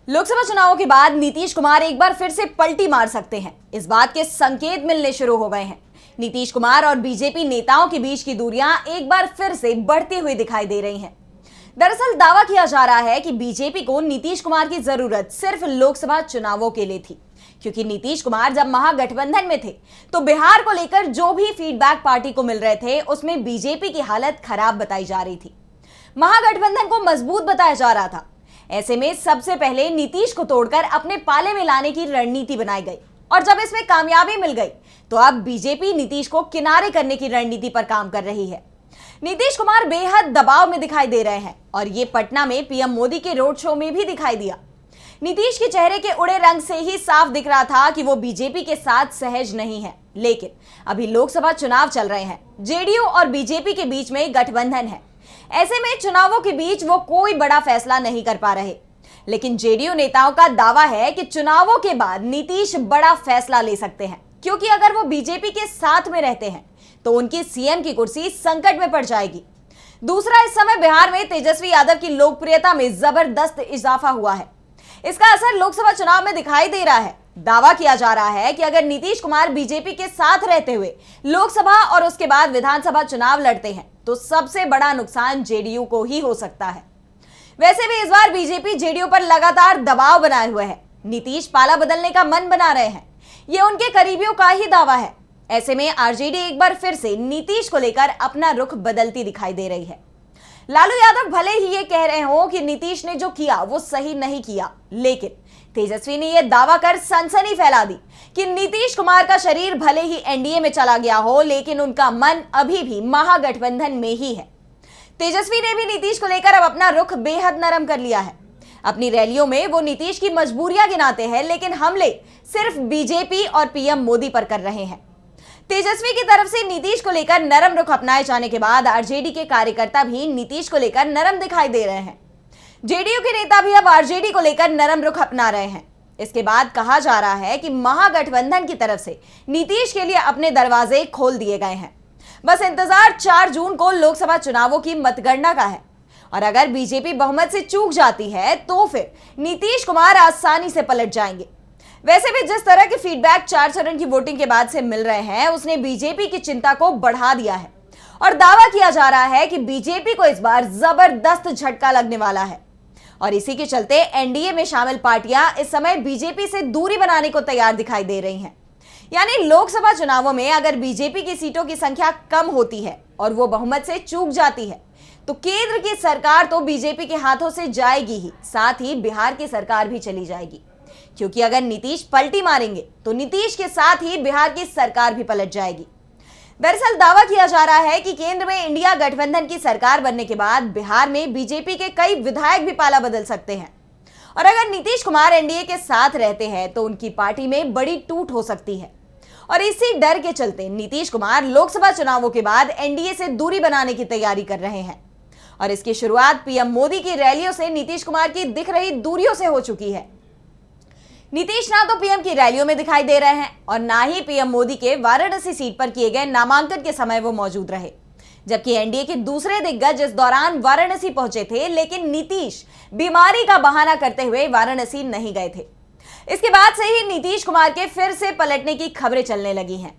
लोकसभा चुनावों के बाद नीतीश कुमार एक बार फिर से पलटी मार सकते हैं, इस बात के संकेत मिलने शुरू हो गए हैं। नीतीश कुमार और बीजेपी नेताओं के बीच की दूरियां एक बार फिर से बढ़ती हुई दिखाई दे रही हैं। दरअसल दावा किया जा रहा है कि बीजेपी को नीतीश कुमार की जरूरत सिर्फ लोकसभा चुनावों के लिए थी, क्योंकि नीतीश कुमार जब महागठबंधन में थे तो बिहार को लेकर जो भी फीडबैक पार्टी को मिल रहे थे उसमें बीजेपी की हालत खराब बताई जा रही थी। महागठबंधन को मजबूत बताया जा रहा था। ऐसे में सबसे पहले नीतीश को तोड़कर अपने पाले में लाने की रणनीति बनाई गई और जब इसमें कामयाबी मिल गई तो अब बीजेपी नीतीश को किनारे करने की रणनीति पर काम कर रही है। नीतीश कुमार बेहद दबाव में दिखाई दे रहे हैं और ये पटना में पीएम मोदी के रोड शो में भी दिखाई दिया। नीतीश के चेहरे के उड़े रंग से ही साफ दिख रहा था कि वो बीजेपी के साथ सहज नहीं है, लेकिन अभी लोकसभा चुनाव चल रहे हैं, जेडीयू और बीजेपी के बीच में गठबंधन है। ऐसे में चुनावों के बीच वो कोई बड़ा फैसला नहीं कर पा रहे, लेकिन जेडीयू नेताओं का दावा है कि चुनावों के बाद नीतीश बड़ा फैसला ले सकते हैं, क्योंकि अगर वो बीजेपी के साथ में रहते हैं तो उनकी सीएम की कुर्सी संकट में पड़ जाएगी। दूसरा, इस समय बिहार में तेजस्वी यादव की लोकप्रियता में जबरदस्त इजाफा हुआ है। इसका असर लोकसभा चुनाव में दिखाई दे रहा है। दावा किया जा रहा है कि अगर नीतीश कुमार बीजेपी के साथ रहते हुए लोकसभा और उसके बाद विधानसभा चुनाव लड़ते हैं तो सबसे बड़ा नुकसान जेडीयू को ही हो सकता है। वैसे भी इस बार बीजेपी जेडीयू पर लगातार दबाव बनाए हुए है। नीतीश पाला बदलने का मन बना रहे हैं, ये उनके करीबियों का ही दावा है। ऐसे में आरजेडी एक बार फिर से नीतीश को लेकर अपना रुख बदलती दिखाई दे रही है। लालू यादव भले ही ये कह रहे हो कि नीतीश ने जो किया वो सही नहीं किया, लेकिन तेजस्वी ने यह दावा कर सनसनी फैला दी कि नीतीश कुमार का शरीर भले ही एनडीए में चला गया हो, लेकिन उनका मन अभी भी महागठबंधन में ही है। तेजस्वी ने भी नीतीश को लेकर अब अपना रुख बेहद नरम कर लिया है। अपनी रैलियों में वो नीतीश की मजबूरियां गिनाते हैं, लेकिन हमले सिर्फ बीजेपी और पीएम मोदी पर कर रहे हैं। तेजस्वी की तरफ से नीतीश को लेकर नरम रुख अपनाए जाने के बाद आरजेडी के कार्यकर्ता भी नीतीश को लेकर नरम दिखाई दे रहे हैं। जेडीयू के नेता भी अब आरजेडी को लेकर नरम रुख अपना रहे हैं। इसके बाद कहा जा रहा है कि महागठबंधन की तरफ से नीतीश के लिए अपने दरवाजे खोल दिए गए हैं। बस इंतजार 4 जून को लोकसभा चुनावों की मतगणना का है और अगर बीजेपी बहुमत से चूक जाती है तो फिर नीतीश कुमार आसानी से पलट जाएंगे। वैसे भी जिस तरह के फीडबैक 4 चरण की वोटिंग के बाद से मिल रहे हैं उसने बीजेपी की चिंता को बढ़ा दिया है और दावा किया जा रहा है कि बीजेपी को इस बार जबरदस्त झटका लगने वाला है और इसी के चलते एनडीए में शामिल पार्टियां इस समय बीजेपी से दूरी बनाने को तैयार दिखाई दे रही हैं। यानी लोकसभा चुनावों में अगर बीजेपी की सीटों की संख्या कम होती है और वो बहुमत से चूक जाती है तो केंद्र की सरकार तो बीजेपी के हाथों से जाएगी ही, साथ ही बिहार की सरकार भी चली जाएगी, क्योंकि अगर नीतीश पलटी मारेंगे तो नीतीश के साथ ही बिहार की सरकार भी पलट जाएगी। दरअसल दावा किया जा रहा है कि केंद्र में इंडिया गठबंधन की सरकार बनने के बाद बिहार में बीजेपी के कई विधायक भी पाला बदल सकते हैं और अगर नीतीश कुमार एनडीए के साथ रहते हैं तो उनकी पार्टी में बड़ी टूट हो सकती है और इसी डर के चलते नीतीश कुमार लोकसभा चुनावों के बाद एनडीए से दूरी बनाने की तैयारी कर रहे हैं और इसकी शुरुआत पीएम मोदी की रैलियों से नीतीश कुमार की दिख रही दूरियों से हो चुकी है। नीतीश ना तो पीएम की रैलियों में दिखाई दे रहे हैं और ना ही पीएम मोदी के वाराणसी सीट पर किए गए नामांकन के समय वो मौजूद रहे, जबकि एनडीए के दूसरे दिग्गज इस दौरान वाराणसी पहुंचे थे, लेकिन नीतीश बीमारी का बहाना करते हुए वाराणसी नहीं गए थे। इसके बाद से ही नीतीश कुमार के फिर से पलटने की खबरें चलने लगी हैं।